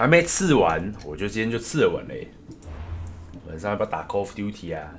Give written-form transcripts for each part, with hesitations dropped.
还没刺完，我觉得今天就刺完嘞。晚上要不要打 Call of Duty 啊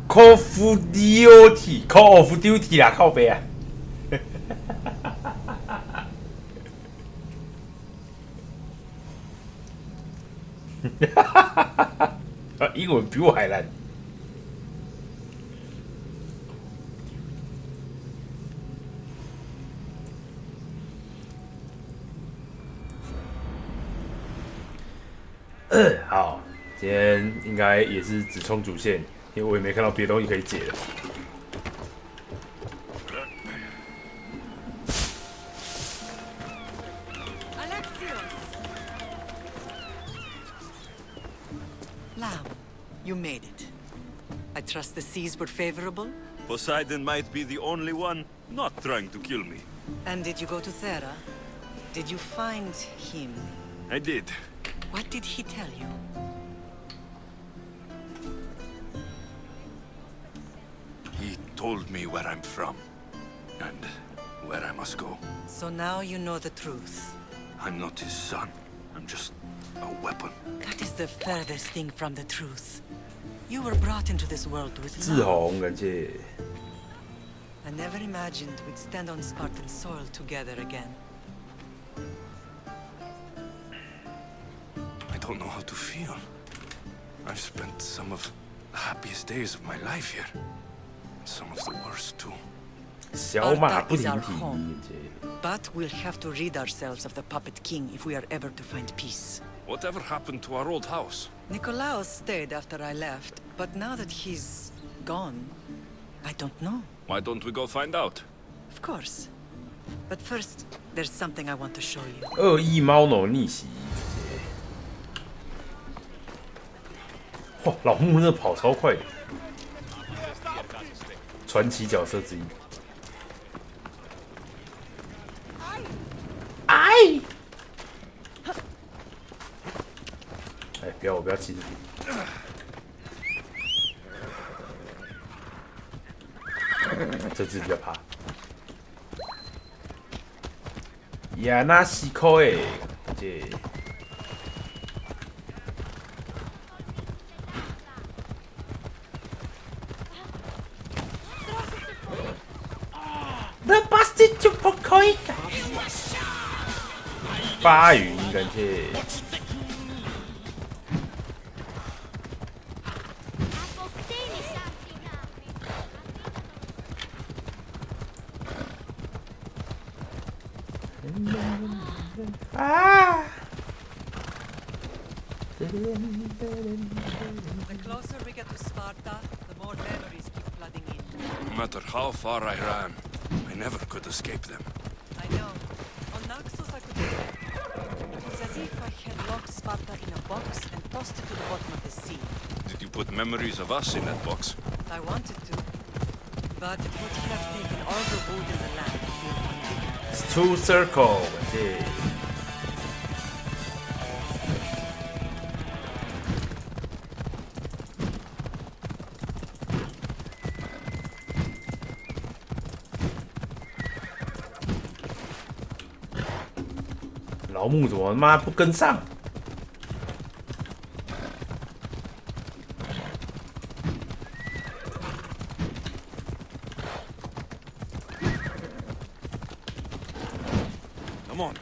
？Call of Duty，Call of Duty 啦，靠北啊！英文比我还烂。好，今天应该也是只冲主线，因为我也没看到别的东西可以解了。You made it. I trust the seas were favorable? Poseidon might be the only one not trying to kill me. And did you go to Thera? Did you find him? I did. What did he tell you? He told me where I'm from and where I must go. So now you know the truth. I'm not his son. I'm just a weapon. That is the furthest thing from the truth. You were brought into this world with 志 love. 宏，感谢。 I never imagined we'd stand on Spartan soil together again. I don't know how to feel. I've spent some of the happiest days of my life here. Some of the worst too. 小马不停 Sparta is our 蹄， home. 感谢。 But we'll have to rid ourselves of the puppet king if we are ever to find peace. Whatever happened to our old house? Nikolaos stayed after I left, but now that he's gone, I don't know. Why don't we go find out? Of course. But first, there's something I want to show you. 恶意猫奴逆袭。哇，老木那跑超快的，传奇角色之一。哎！哎，不要，我不要骑着你。这只比较怕。亚纳西科诶，这。The bastard to Pokoi。巴云，感谢。啊！ The closer we get to Sparta, the more memories keep flooding in. No matter how far I ran, I never could escape them. I know. On Naxos I could do that. It was as if I had locked Sparta in a box and tossed it to the bottom of the sea. Did you put memories of us in that box? I wanted to. But it would have taken all the wood in the land to build one bigger. Two circle，感谢。老木怎么他妈不跟上？ Come on.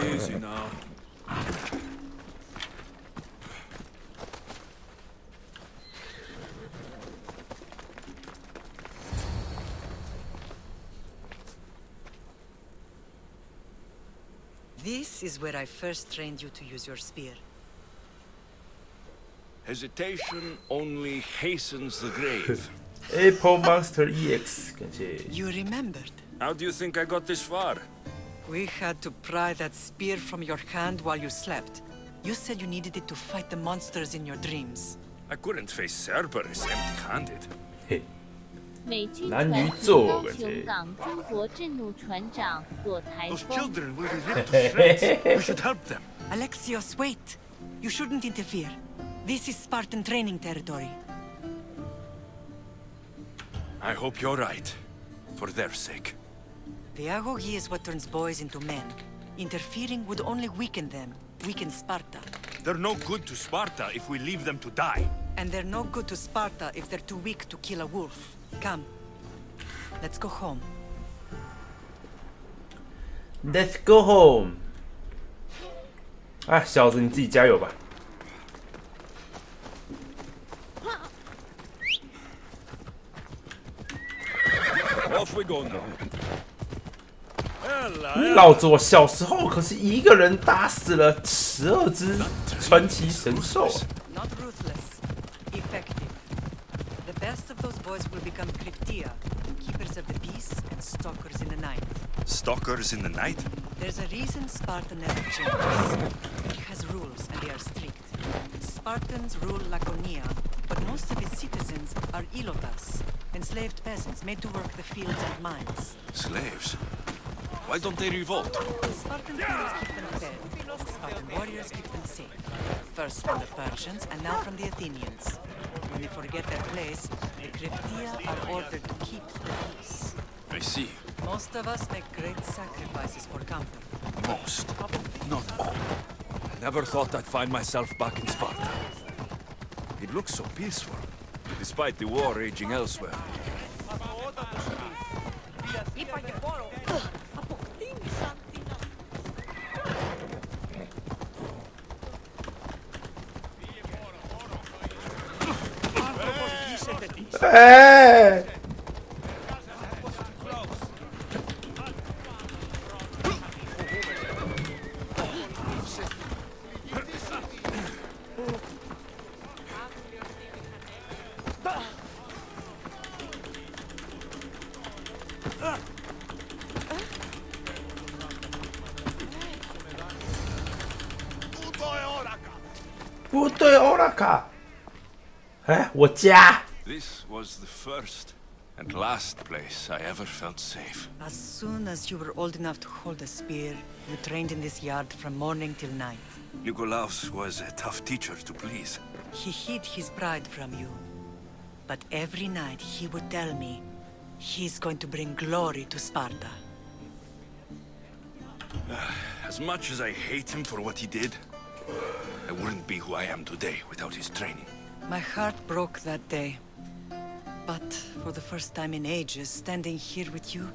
Easy now. This is where I first trained you to use your spear. Hesitation only hastens the grave. Apple Monster EX， 感谢。 You remembered. How do you think I got this far? We had to pry that spear from your hand while you slept. You said you needed it to fight the monsters in your dreams. I couldn't face Cerberus empty-handed. 嘿，美军男女船体高座感觉雄港中国震怒船长躲台 Those 风。 children will be ripped to shreds. We should help them. Alexios, wait! You shouldn't interfere. This is Spartan training territory. I hope you're right. For their sake. Pedagogy is what turns boys into men. Interfering would only weaken them, weaken Sparta. They're no good to Sparta if we leave them to die. And they're no good to Sparta if they're too weak to kill a wolf. Come. Let's go home. Let's go home。啊，小子，你自己加油吧。Off we go now. 老子我小时候可是一个人打死了12只传奇神兽。 Not ruthless, effective. The best of those boys will become Cryptia, keepers of the peace and stalkers in the night. Stalkers in the night? There's a reason Sparta never changes. It has rules and they are strict. Spartans rule Laconia, but most of its citizens are ilotas, enslaved peasants made to work the fields and mines. Slaves? Why don't they revolt? Spartan fields keep them fed. Spartan warriors keep them safe. First from the Persians and now from the Athenians. When they forget their place, the Cryptia are ordered to keep the peace. I see. Most of us make great sacrifices for comfort. Most. Not all. I never thought I'd find myself back in Sparta. It looks so peaceful, despite the war raging elsewhere. Eh! Puto Oraka! Eh, 我家 This was the first and last place I ever felt safe. As soon as you were old enough to hold a spear, you trained in this yard from morning till night. Nikolaos was a tough teacher to please. He hid his pride from you. But every night he would tell me, he's going to bring glory to Sparta. As much as I hate him for what he did, I wouldn't be who I am today without his training. My heart broke that day. But for the first time in ages, standing here with you,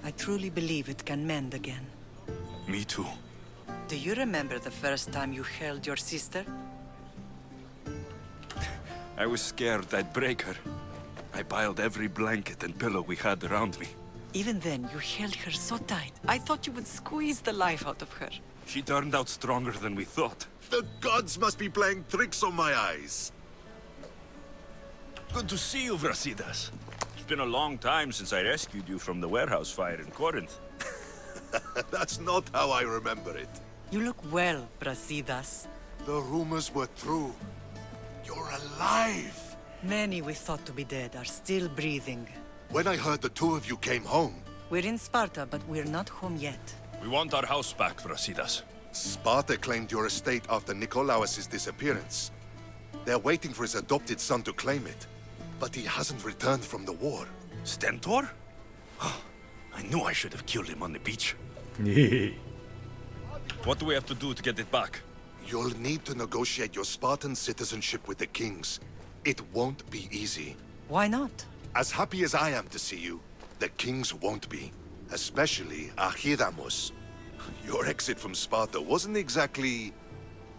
I truly believe it can mend again. Me too. Do you remember the first time you held your sister? I was scared I'd break her. I piled every blanket and pillow we had around me. Even then, you held her so tight. I thought you would squeeze the life out of her. She turned out stronger than we thought. The gods must be playing tricks on my eyes. Good to see you, Brasidas. It's been a long time since I rescued you from the warehouse fire in Corinth. That's not how I remember it. You look well, Brasidas. The rumors were true. You're alive. Many we thought to be dead are still breathing. When I heard the two of you came home, We're in Sparta, but we're not home yet. We want our house back, Brasidas. Sparta claimed your estate after Nikolaos' disappearance. They're waiting for his adopted son to claim it. But he hasn't returned from the war. Stentor? I knew I should have killed him on the beach. What do we have to do to get it back? You'll need to negotiate your Spartan citizenship with the kings. It won't be easy. Why not? As happy as I am to see you, the kings won't be. Especially Archidamos. Your exit from Sparta wasn't exactly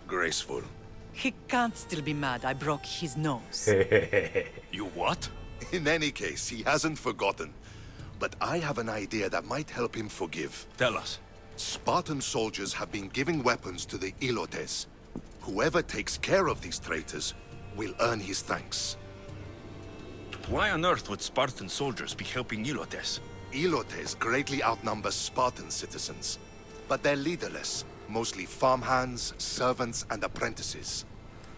graceful. He can't still be mad I broke his nose. You what? In any case, he hasn't forgotten. But I have an idea that might help him forgive. Tell us. Spartan soldiers have been giving weapons to the Ilotes. Whoever takes care of these traitors will earn his thanks. Why on earth would Spartan soldiers be helping Ilotes? Ilotes greatly outnumber Spartan citizens. But they're leaderless, mostly farmhands, servants, and apprentices.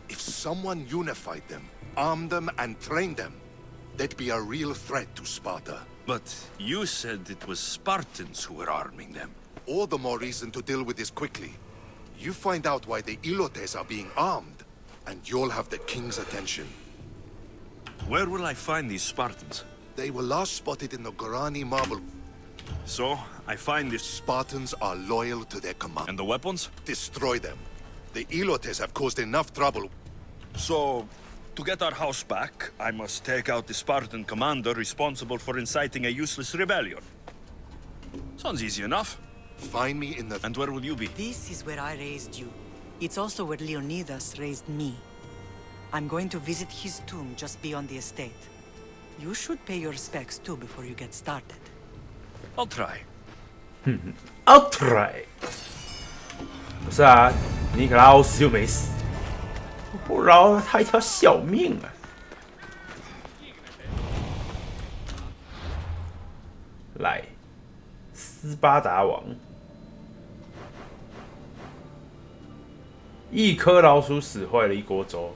If someone unified them, armed them, and trained them, they'd be a real threat to Sparta. But you said it was Spartans who were arming them. All the more reason to deal with this quickly. You find out why the Ilotes are being armed, and you'll have the king's attention. Where will I find these Spartans? They were last spotted in the Gorani marble. So, I find this... Spartans are loyal to their command. And the weapons? Destroy them. The Ilotes have caused enough trouble. So, to get our house back, I must take out the Spartan commander responsible for inciting a useless rebellion. Sounds easy enough. Find me in the... And where will you be? This is where I raised you. It's also where Leonidas raised me. I'm going to visit his tomb just beyond the estate. You should pay your respects too before you get started. I'll try. I'll try。不是啊，尼可拉欧斯又没死，我饶了他一条小命啊！来，斯巴达王，一颗老鼠屎坏了一锅粥。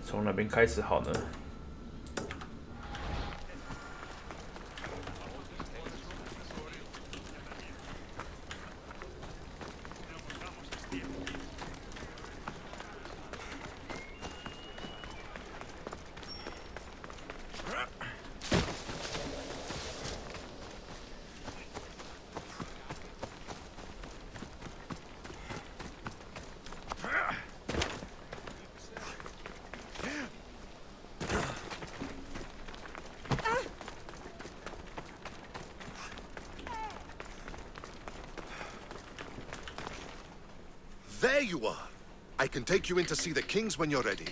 从哪边开始好呢？There you are. I can take you in to see the kings when you're ready.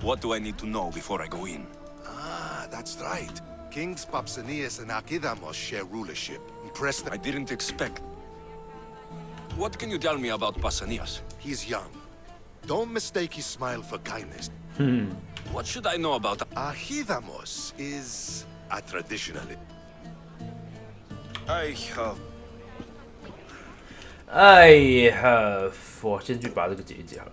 What do I need to know before I go in? Ah, that's right. Kings Pausanias and Archidamos share rulership. Impress them. I didn't expect... What can you tell me about Pausanias? He's young. Don't mistake his smile for kindness. What should I know about... Archidamos is a traditionalist.我先去把这个解一解好了。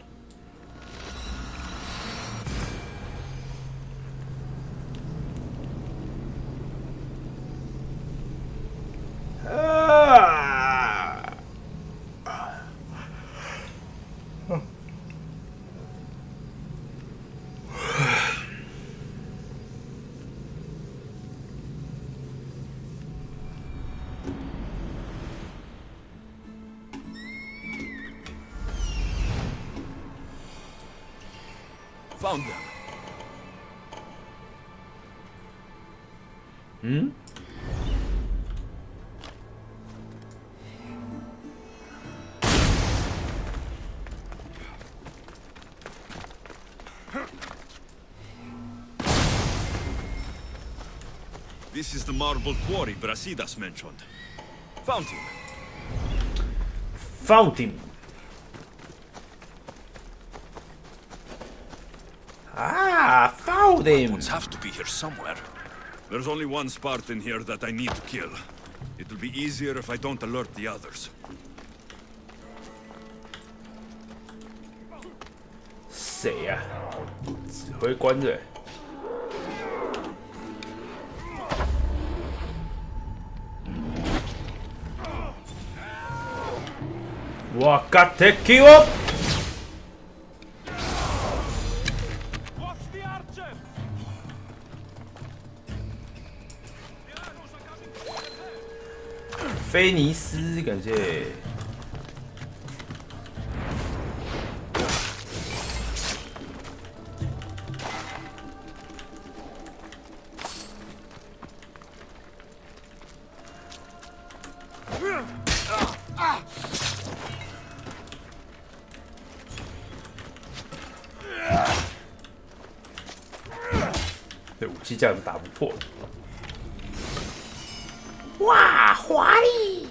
Found them. This is the marble quarry Brasidas mentioned. Found him. Found him. Found him. Weapons have to be here somewhere. There's only one Spartan here that I need to kill. It'll be easier if I don't alert the others. 谁呀？指挥官的。我 got take you up。菲尼斯，感谢。这武器这样打不破。哇，华丽！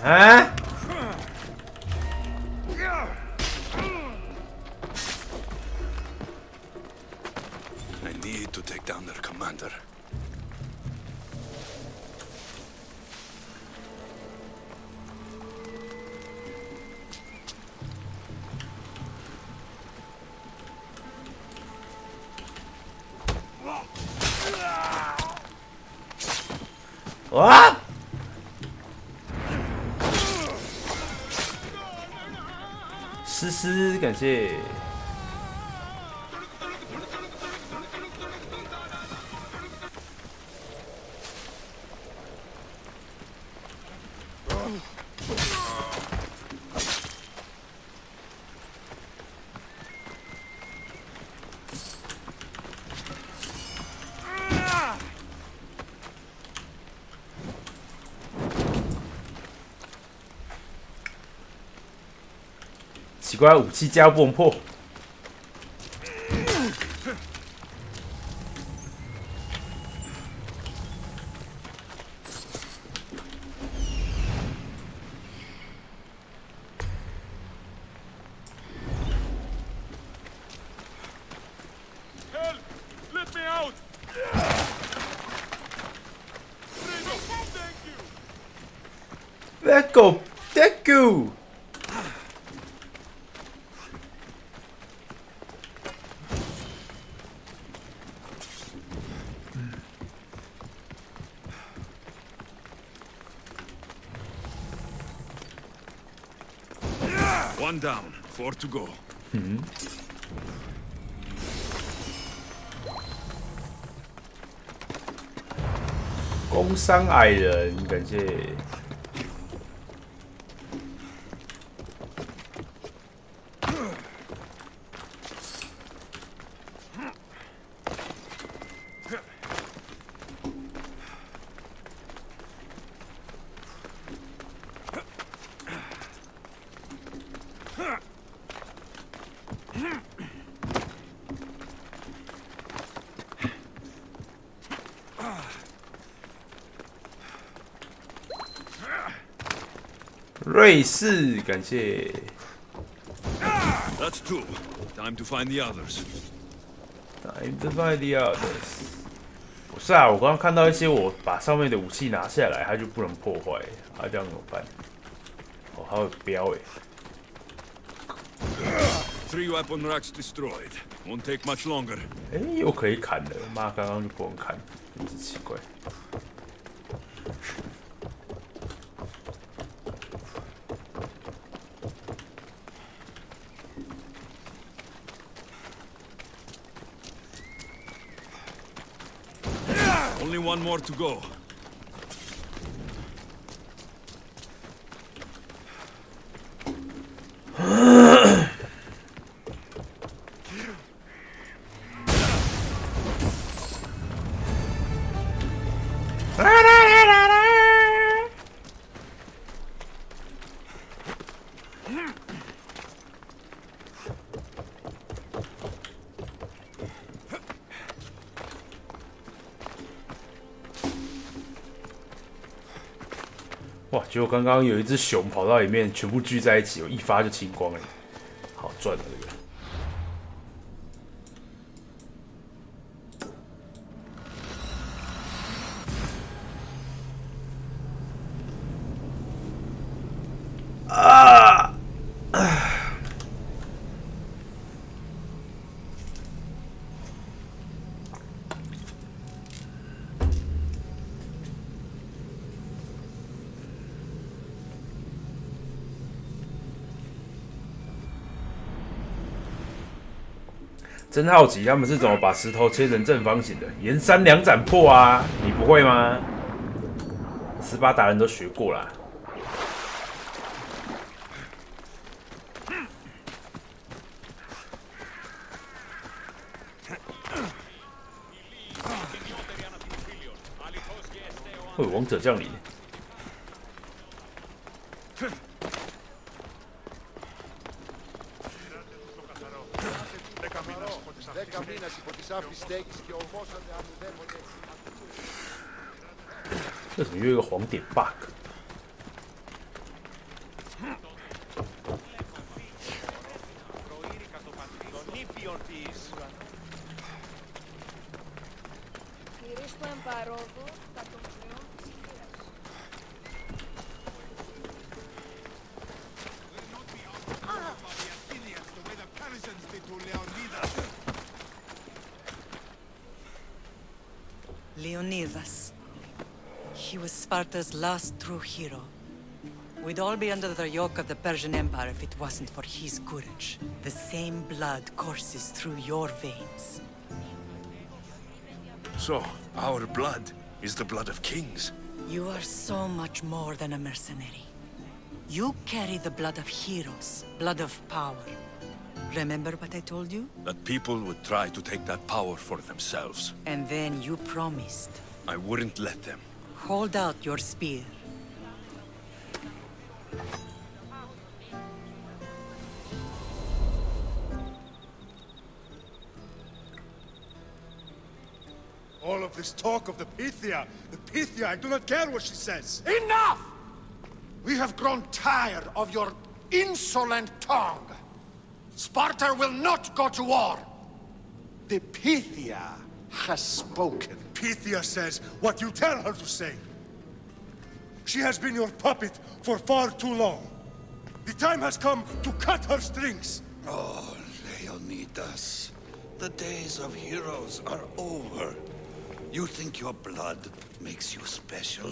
啊！ I need to take down their commander. What? 诗诗，感谢。奇怪，武器加不能破。Let me out! Let go, let go. One down, 4 to go. 工商矮人，感谢。瑞士，感谢。That's 2. Time to find the others. Time to find the others。不是啊，我刚刚看到一些，我把上面的武器拿下来，它就不能破坏，啊，这样怎么办？哦，还有标诶。 3 weapon racks destroyed. Won't take much longer. 哎，又可以砍了，妈，刚刚就不能砍，真是奇怪。Only 1 more to go. 哇！结果刚刚有一只熊跑到里面，全部聚在一起，我一发就清光了，好赚了这个。啊！真好奇他们是怎么把石头切成正方形的，沿山两斩破啊！你不会吗？斯巴达人都学过啦。会有王者降临。 为什么又有一个黄点 bug？ του εμπαρόδου κατά των πλεών της χείρας. Leonidas. He was Sparta's last true hero. We'd all be under the yoke of the Persian Empire if it wasn't for his courage. The same blood courses through your veins. So, our blood is the blood of kings. You are so much more than a mercenary. You carry the blood of heroes, blood of power. Remember what I told you? That people would try to take that power for themselves. And then you promised. I wouldn't let them. Hold out your spear. All of this talk of the Pythia, I do not care what she says. Enough! We have grown tired of your insolent tongue. Sparta will not go to war. The Pythia has spoken. Pythia says what you tell her to say. She has been your puppet for far too long. The time has come to cut her strings. Oh, Leonidas. The days of heroes are over. You think your blood makes you special?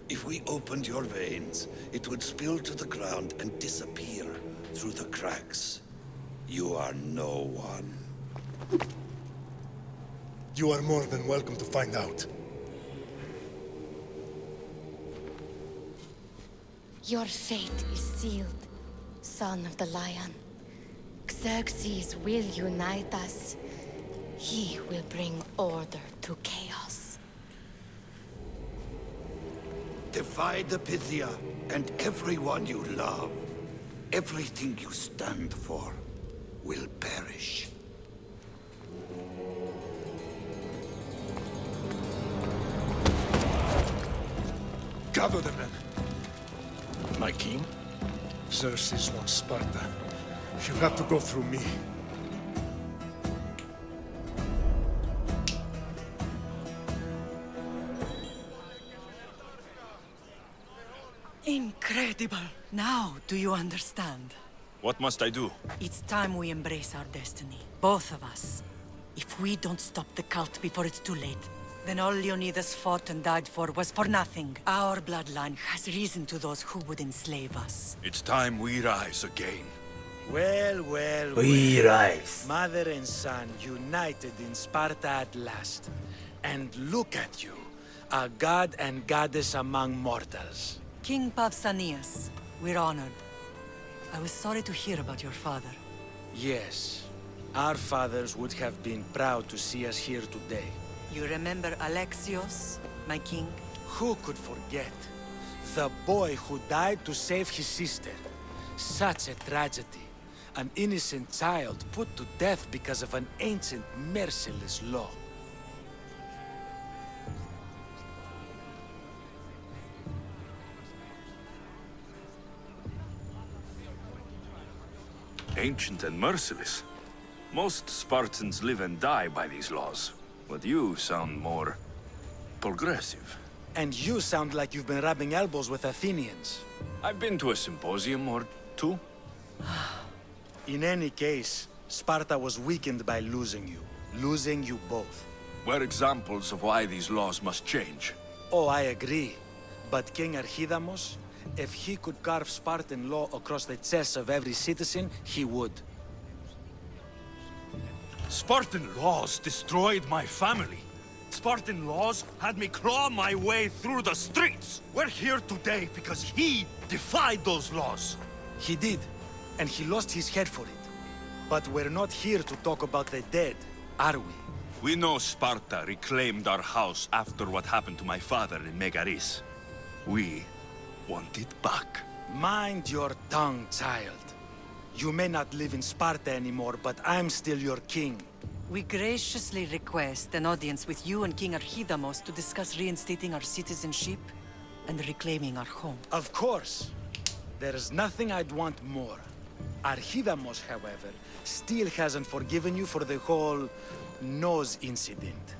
If we opened your veins, it would spill to the ground and disappear through the cracks. You are no one. You are more than welcome to find out. Your fate is sealed, son of the lion. Xerxes will unite us. He will bring order to chaos. Divide the Pythia and everyone you love. Everything you stand for will perish. Gather the men. My king? Xerxes wants Sparta. You have to go through me. Incredible! Now, do you understand? What must I do? It's time we embrace our destiny. Both of us. If we don't stop the cult before it's too late, then all Leonidas fought and died for was for nothing. Our bloodline has risen to those who would enslave us. It's time we rise again. Well. We rise. Mother and son united in Sparta at last. And look at you, a god and goddess among mortals. King Pausanias, we're honored. I was sorry to hear about your father. Yes, our fathers would have been proud to see us here today. You remember Alexios, my king? Who could forget? The boy who died to save his sister. Such a tragedy. An innocent child put to death because of an ancient, merciless law. Ancient and merciless. Most Spartans live and die by these laws. But you sound more progressive. And you sound like you've been rubbing elbows with Athenians. I've been to a symposium or two. In any case, Sparta was weakened by losing you. Losing you both. We're examples of why these laws must change. Oh, I agree. But King Archidamos, if he could carve Spartan law across the chests of every citizen, he would. Spartan laws destroyed my family. Spartan laws had me claw my way through the streets. We're here today because he defied those laws. He did, and he lost his head for it. But we're not here to talk about the dead, are we? We know Sparta reclaimed our house after what happened to my father in Megaris. We want it back. Mind your tongue, child. You may not live in Sparta anymore, but I'm still your king. We graciously request an audience with you and King Archidamos to discuss reinstating our citizenship and reclaiming our home. Of course. There's nothing I'd want more. Archidamos, however, still hasn't forgiven you for the whole nose incident.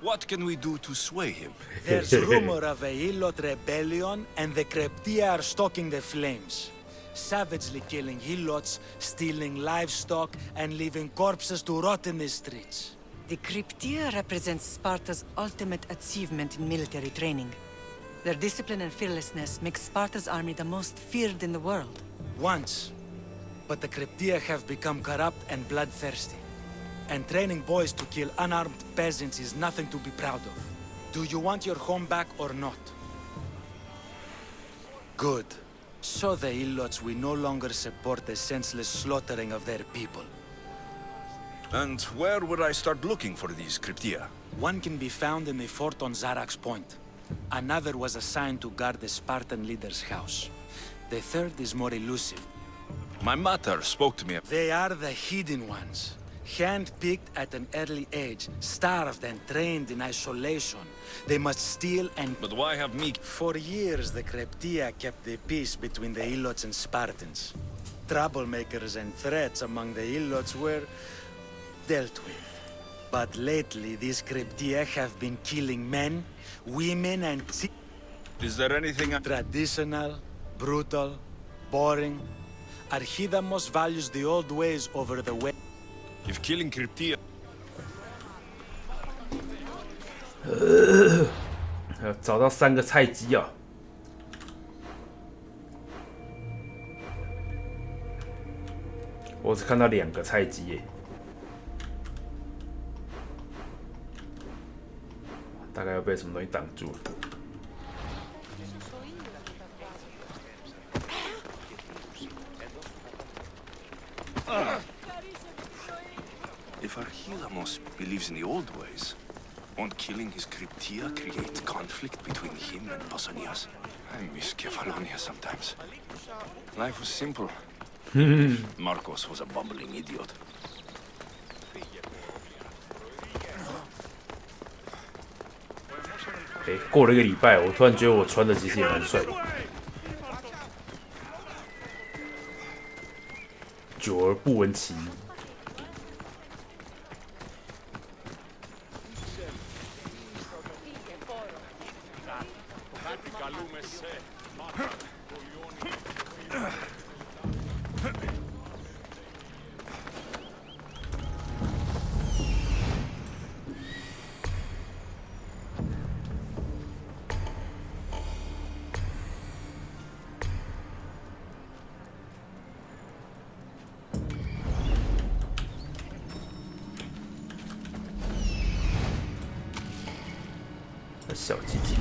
What can we do to sway him? There's rumor of a Hilot rebellion, and the Kreptia are stoking the flames. Savagely killing Hilots, stealing livestock, and leaving corpses to rot in the streets. The Cryptia represents Sparta's ultimate achievement in military training. Their discipline and fearlessness make Sparta's army the most feared in the world. Once. But the Cryptia have become corrupt and bloodthirsty. And training boys to kill unarmed peasants is nothing to be proud of. Do you want your home back or not? Good. So the Ilots will no longer support the senseless slaughtering of their people. And where would I start looking for these cryptia? One can be found in the fort on Zarak's Point. Another was assigned to guard the Spartan leader's house. The third is more elusive. My mater spoke to me. They are the hidden ones. Hand-picked at an early age, starved and trained in isolation. They must steal and... But why have me? For years, the Kreptia kept the peace between the Ilots and Spartans. Troublemakers and threats among the Ilots were dealt with. But lately, these Kreptia have been killing men, women, and... Is there anything Traditional, brutal, boring. Archidamos values the old ways over the way. If killing cryptia... 找到3个菜鸡啊！我只看到2个菜鸡耶，大概要被什么东西挡住了。 If Archilamos believes in the old ways, won't killing his cryptia create conflict between him and Pausanias? I miss Kefalonia sometimes. Life was simple. Marcos was a bumbling idiot. 过了1个礼拜，我突然觉得我穿的其实也蛮帅的。久而不闻其名。 小鸡鸡。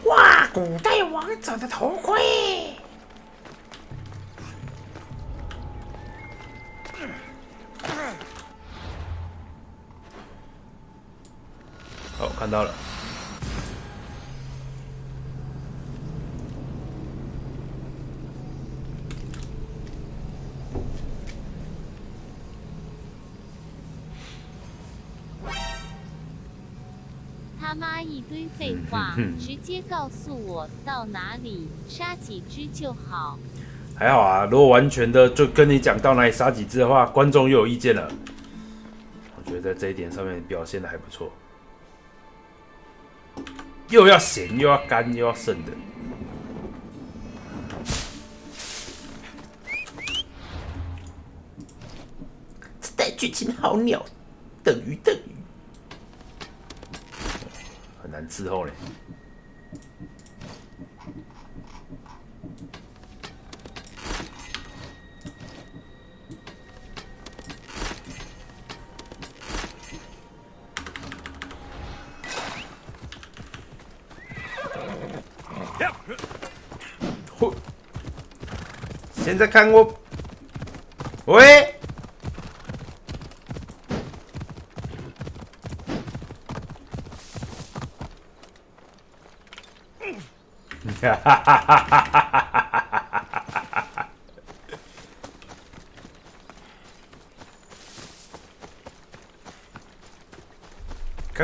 哇，古代王者的头盔！ 哦，看到了。他妈一堆废话，直接告诉我到哪里杀几只就好。还好啊，如果完全的就跟你讲到哪里杀几只的话，观众又有意见了。我觉得在这一点上面表现的还不错。 又要咸，又要干，又要剩的。这代剧情好鸟，等于等于。很难伺候嘞。现在看我，喂！哈哈哈哈哈哈！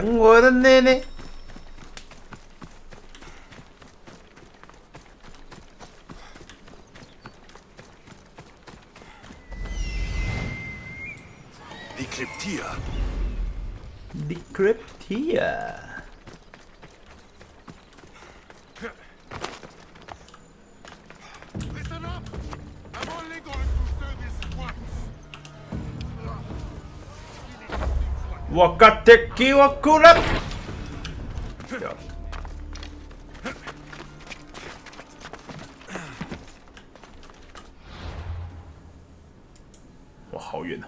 看我的内内。Decryptia。Listen up! I'm only going to do this once. 我个敵を食らう。哇，好远啊！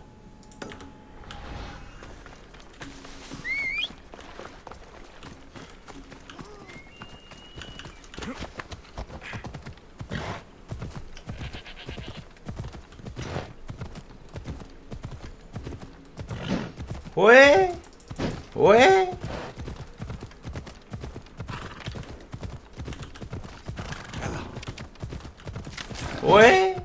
喂喂，喂，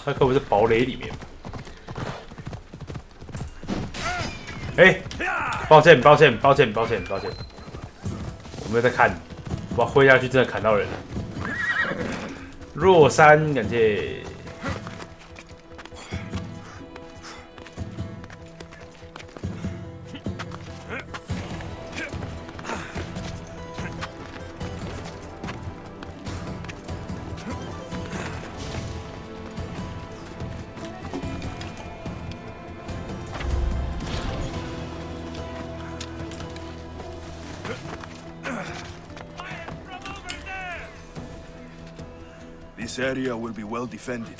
他可不是堡垒里面。哎，抱歉，抱歉，抱歉，抱歉，抱歉，我没有在看，我挥下去真的砍到人了。若山，感谢。This area will be well defended.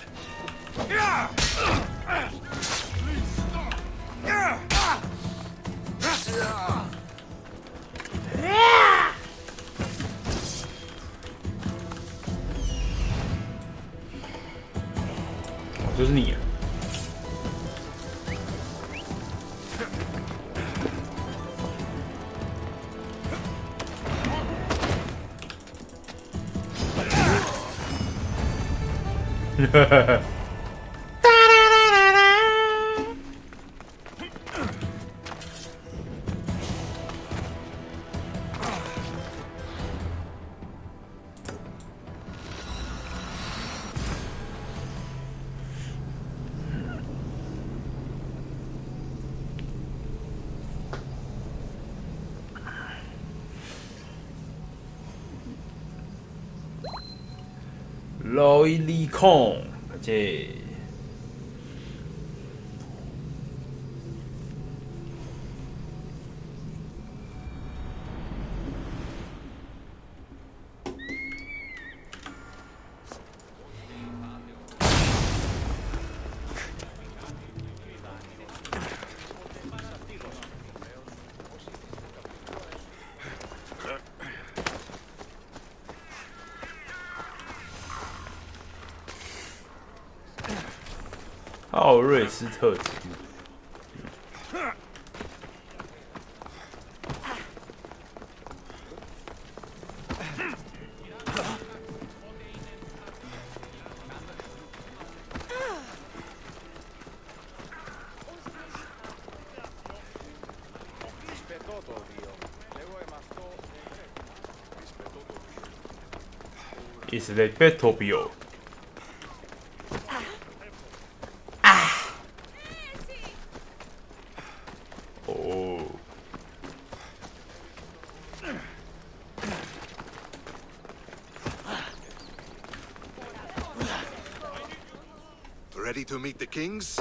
就是你啊！哈哈哈。ロイリコン，这奥瑞斯特植物。is the battlefield. 哦， Ready to meet the kings?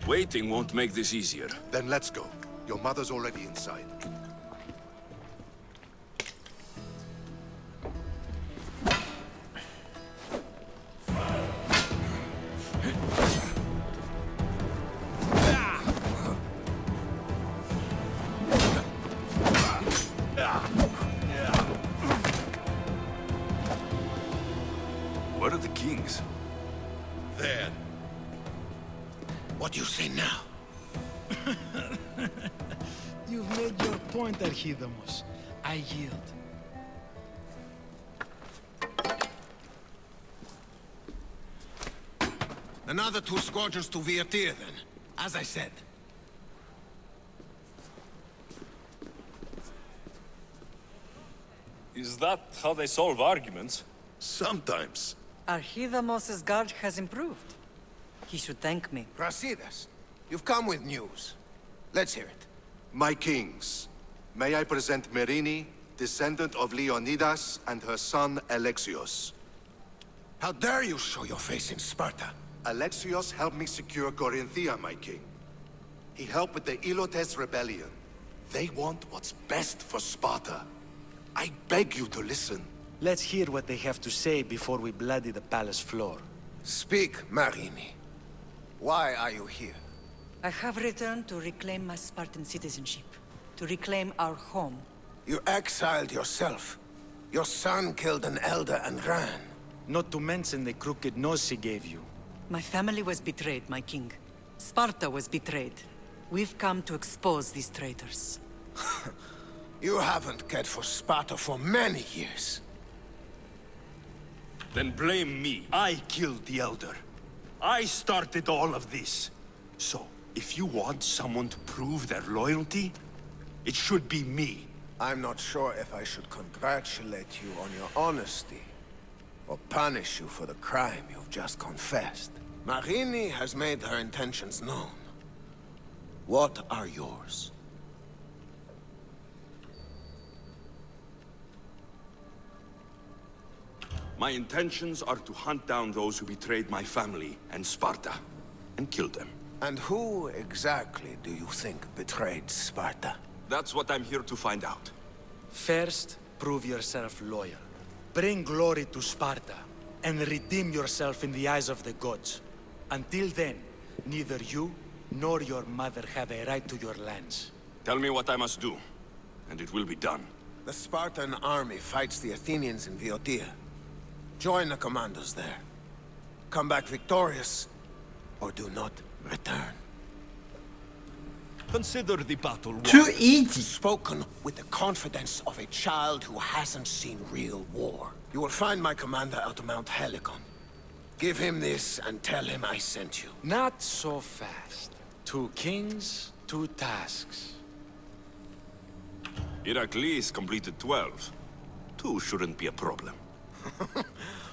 Waiting won't make this easier. Then let's go. Your mother's already inside. Where are the kings? There. What do you say now? You've made your point, Archidamos. I yield. Another 2 squadrons to Viatir, then. As I said. Is that how they solve arguments? Sometimes. Archidamos's guard has improved. He should thank me. Brasidas, you've come with news. Let's hear it. My kings, may I present Merini, descendant of Leonidas, and her son Alexios. How dare you show your face in Sparta? Alexios helped me secure Corinthia, my king. He helped with the Ilotes rebellion. They want what's best for Sparta. I beg you to listen. Let's hear what they have to say before we bloody the palace floor. Speak, Marini. Why are you here? I have returned to reclaim my Spartan citizenship, to reclaim our home. You exiled yourself. Your son killed an elder and ran. Not to mention the crooked nose he gave you. My family was betrayed, my king. Sparta was betrayed. We've come to expose these traitors. You haven't cared for Sparta for many years. Then blame me. I killed the elder. I started all of this. So, if you want someone to prove their loyalty, it should be me. I'm not sure if I should congratulate you on your honesty, or punish you for the crime you've just confessed. Marini has made her intentions known. What are yours? My intentions are to hunt down those who betrayed my family and Sparta, and kill them. And who exactly do you think betrayed Sparta? That's what I'm here to find out. First, prove yourself loyal. Bring glory to Sparta, and redeem yourself in the eyes of the gods. Until then, neither you nor your mother have a right to your lands. Tell me what I must do, and it will be done. The Spartan army fights the Athenians in Boeotia. Join the commandos there. Come back victorious, or do not return. Consider the battle won. Too easy. Spoken with the confidence of a child who hasn't seen real war. You will find my commander out of Mount Helicon. Give him this and tell him I sent you. Not so fast. 2 kings, 2 tasks. Heracles completed 12. 2 shouldn't be a problem.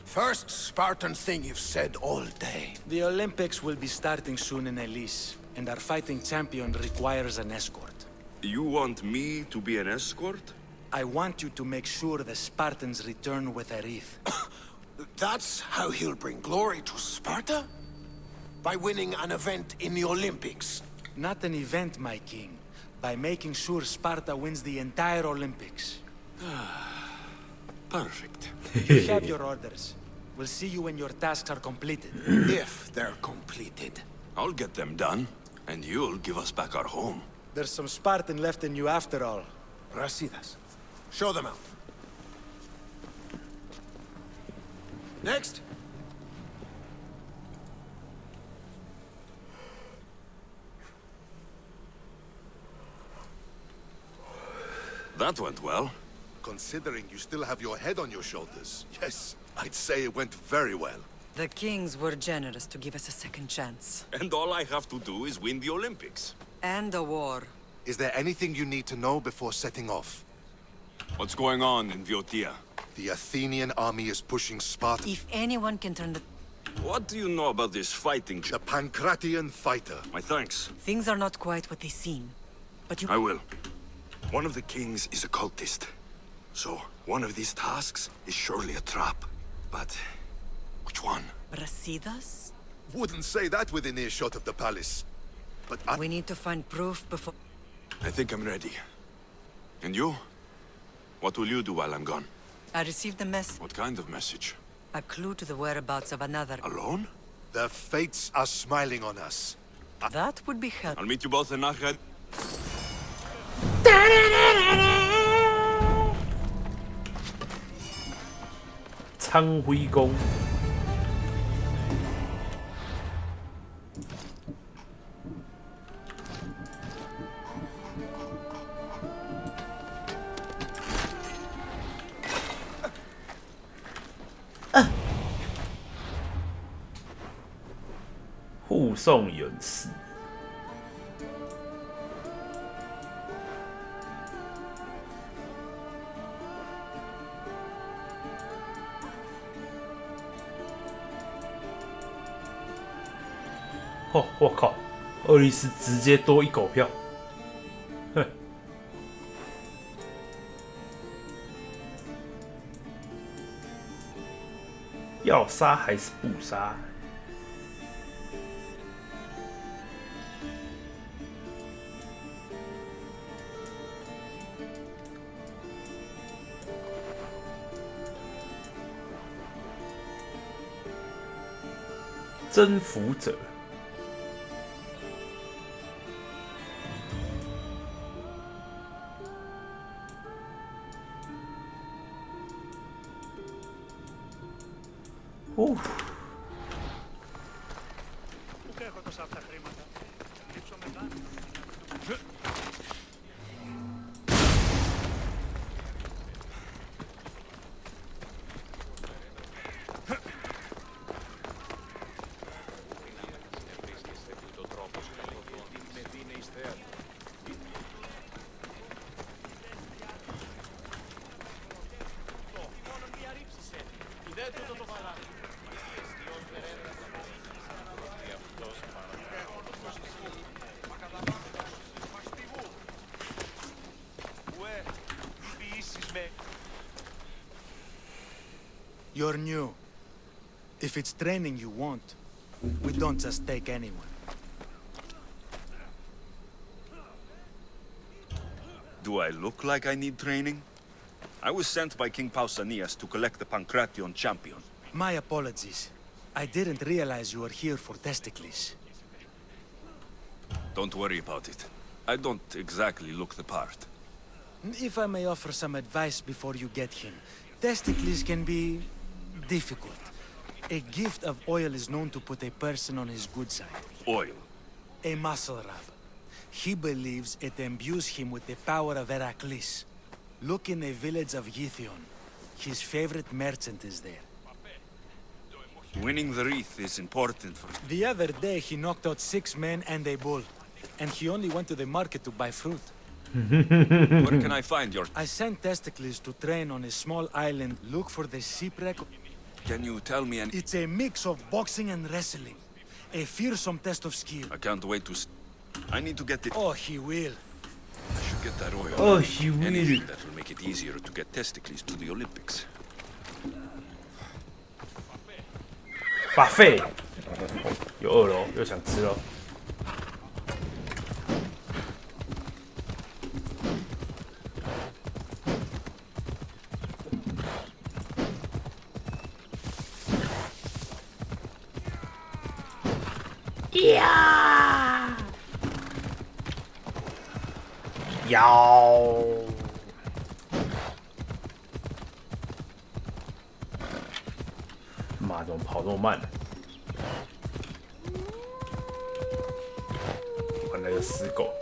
First Spartan thing you've said all day. The Olympics will be starting soon in Elise, and our fighting champion requires an escort. You want me to be an escort? I want you to make sure the Spartans return with a wreath. That's how he'll bring glory to Sparta? By winning an event in the Olympics? Not an event, my king. By making sure Sparta wins the entire Olympics. Perfect. You have your orders. We'll see you when your tasks are completed. If they're completed. I'll get them done, and you'll give us back our home. There's some Spartan left in you after all. Brasidas, show them out. Next. That went well. Considering you still have your head on your shoulders, yes, I'd say it went very well. The kings were generous to give us a second chance. And all I have to do is win the Olympics. And a war. Is there anything you need to know before setting off? What's going on in Boeotia? The Athenian army is pushing Sparta. If anyone can turn the... What do you know about this fighting? The Pancratian fighter. My thanks. Things are not quite what they seem. But you... I will. One of the kings is a cultist. So, one of these tasks is surely a trap. But... which one? Brasidas? Wouldn't say that within earshot of the palace. But We need to find proof before... I think I'm ready. And you? What will you do while I'm gone? I received a message. What kind of message? A clue to the whereabouts of another... Alone? the fates are smiling on us. That would be helpful. I'll meet you both in Nachad.苍辉宫。护送勇士。哦，我靠！厄利斯直接多一狗票，哼！要杀还是不杀？征服者。哦。You're new. If it's training you want, we don't just take anyone. Do I look like I need training? I was sent by King Pausanias to collect the Pancration champion. My apologies. I didn't realize you were here for Testicles. Don't worry about it. I don't exactly look the part. If I may offer some advice before you get him, Testicles can be difficult. A gift of oil is known to put a person on his good side. Oil? A muscle rub. He believes it imbues him with the power of Heracles. Look in the village of Githyon. His favorite merchant is there. Winning the wreath is important for... The other day he knocked out 6 men and a bull. And he only went to the market to buy fruit. Where can I find your... I sent Testicles to train on a small island. Look for the shipwreck. Can you tell me an... It's a mix of boxing and wrestling. A fearsome test of skill. I can't wait to... I need to get it... Oh, he will. I should get that oil. Oh, he will. Anything that will make it easier to get Testicles to the Olympics. 把费有饿了，又想吃了。呀！腰！妈，怎么跑这么慢？看那个死狗。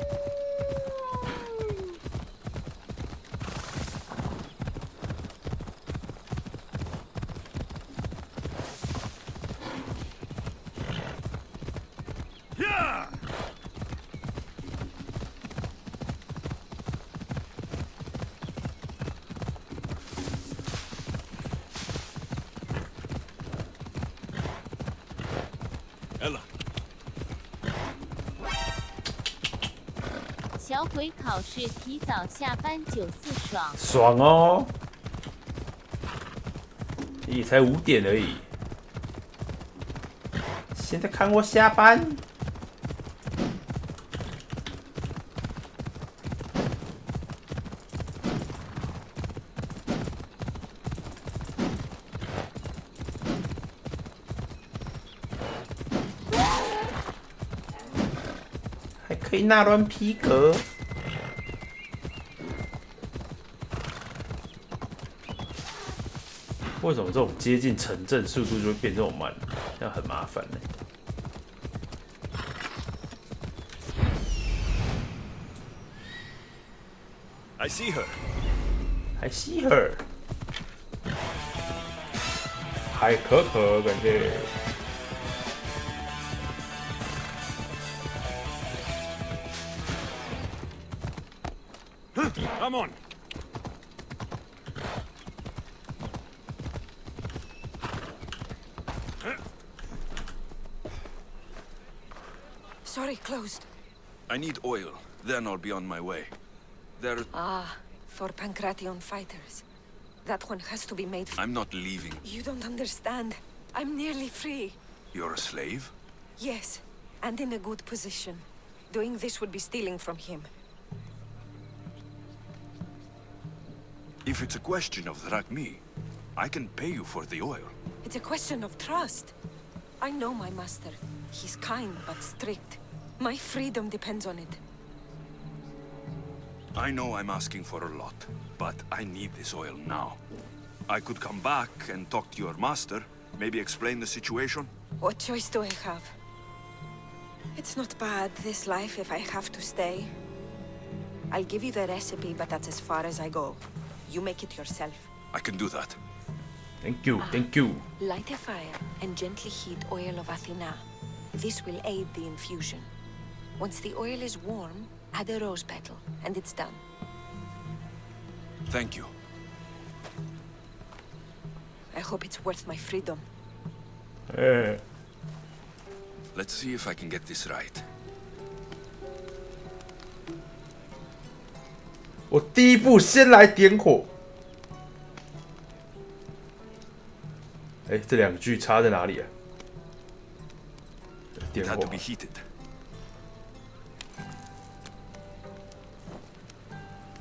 小鬼考试提早下班94爽。爽哦！也才5点而已，现在看我下班。还可以纳乱皮革。为什么这种接近城镇速度就会变这种慢？这样很麻烦呢。I see her. I see her. 海可可感觉。Come on. Sorry, closed. I need oil. Then I'll be on my way. There. Ah, for Pancration fighters. That one has to be made. I'm not leaving. You don't understand. I'm nearly free. You're a slave? Yes, and in a good position. Doing this would be stealing from him. If it's a question of drachmi, I can pay you for the oil. It's a question of trust. I know my master. He's kind but strict. My freedom depends on it. I know I'm asking for a lot, but I need this oil now. I could come back and talk to your master, maybe explain the situation. What choice do I have? It's not bad, this life, if I have to stay. I'll give you the recipe, but that's as far as I go. You make it yourself. I can do that. Thank you, thank you. Light a fire and gently heat oil of Athena. This will aid the infusion. Once the oil is warm, add a rose petal, and it's done. Thank you. I hope it's worth my freedom. Let's see if I can get this right. 我第一步先来点火。哎，这两句差在哪里啊？点 It 火 had to be heated.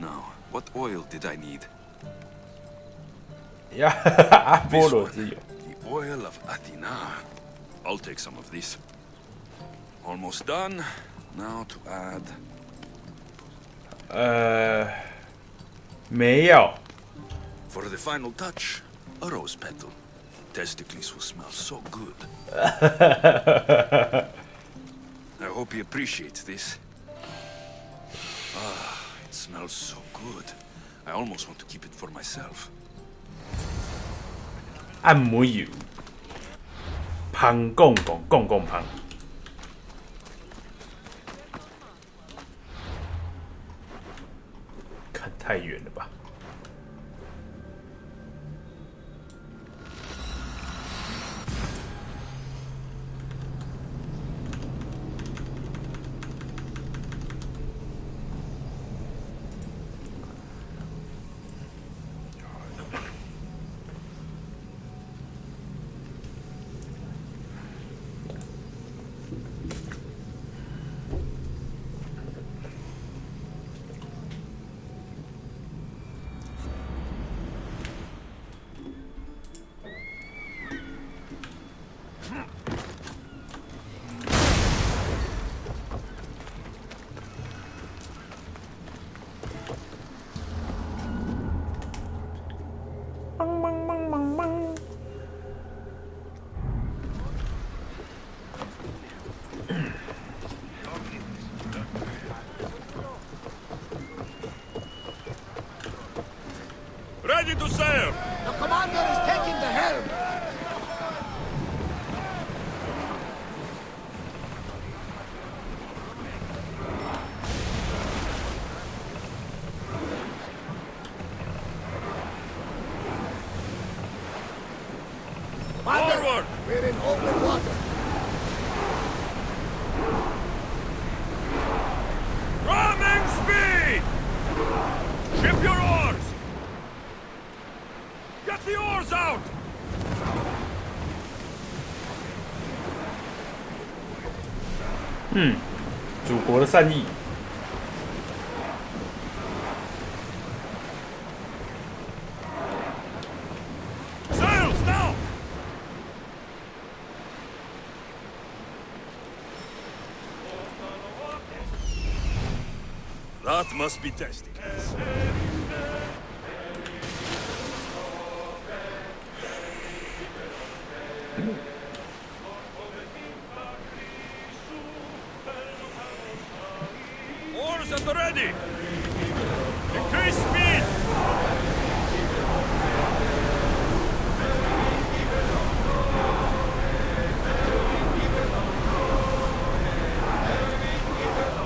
Now, what oil did I need? 呀，阿波罗之油。The oil of Athena. I'll take some of this. Almost done. Now to add. 没有。 For the final touch, a rose petal. Testicles will smell so good. I hope he appreciates this. Ah, it smells so good. I almost want to keep it for myself. 按摩油，香公香，看太远了吧？Ready to sail! The commander is taking the helm! Forward! We're in open water. Ramming 祖国的善意。Sails now! That must be testicles. Oars at the ready! Increase speed!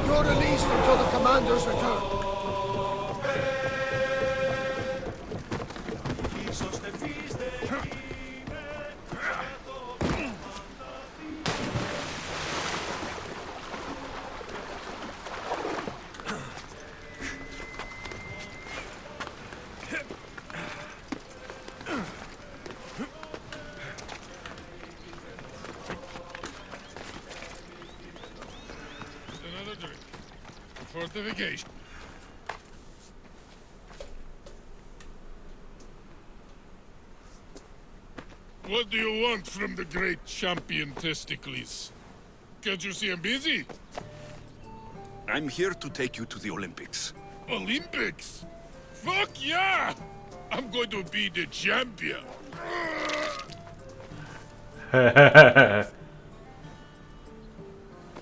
You're released until the commander's return. Another drink. Fortification. What do you want from the great champion Testicles? Can't you see I'm busy? I'm here to take you to the Olympics. Olympics? Fuck yeah! I'm going to be the champion.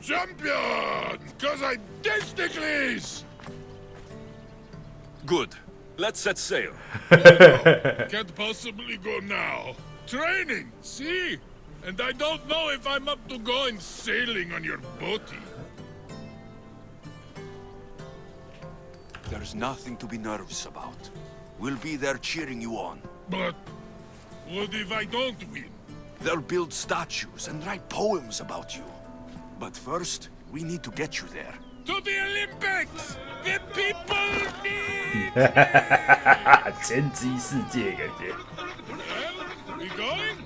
Champion! Cause I'm Testicles! Good. Let's set sail. Can't possibly go now. Training, see? And I don't know if I'm up to going sailing on your boaty. There's nothing to be nervous about. We'll be there cheering you on. But what if I don't win? They'll build statues and write poems about you. But first, we need to get you there. To the Olympics! The people need 前机世界感觉。 Well, we going?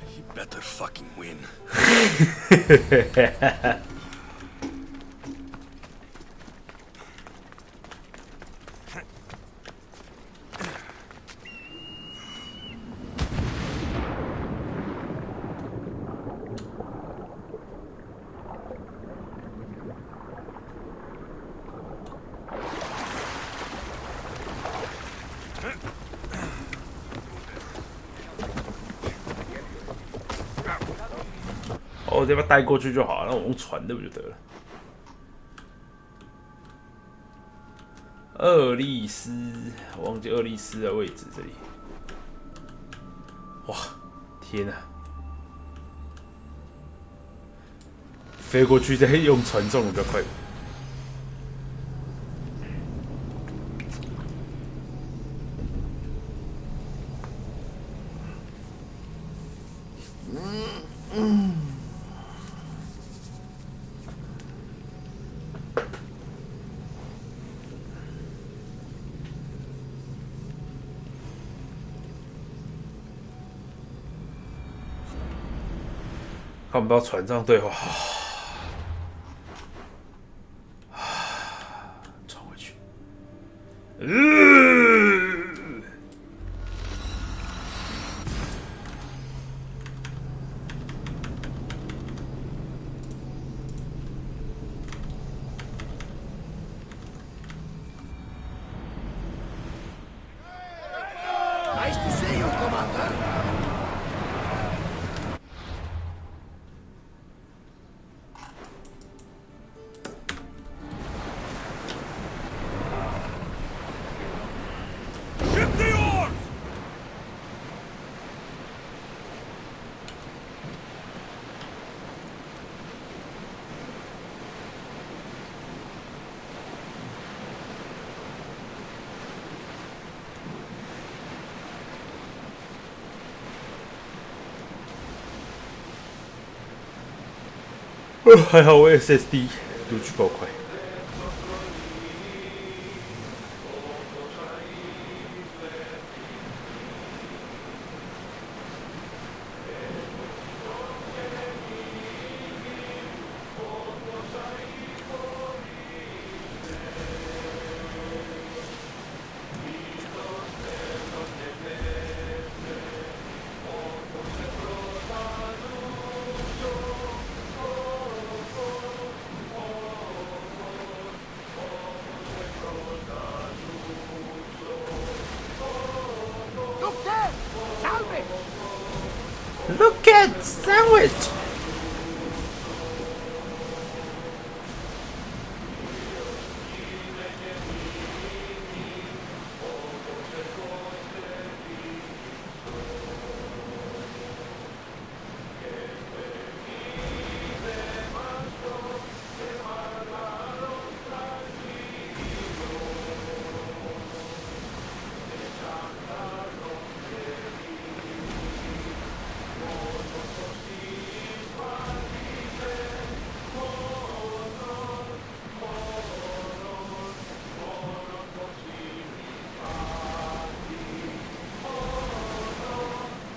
He better fucking win. 哦，我这边带过去就好了，那我用船的不就得了？厄利斯，我忘记厄利斯的位置这里。哇，天哪！飞过去再用船送比较快。看不到船上对话，冲回去。Nice to see you, Commander. Ship the oars! Oh, 还好我 SSD 读取够快。Switch.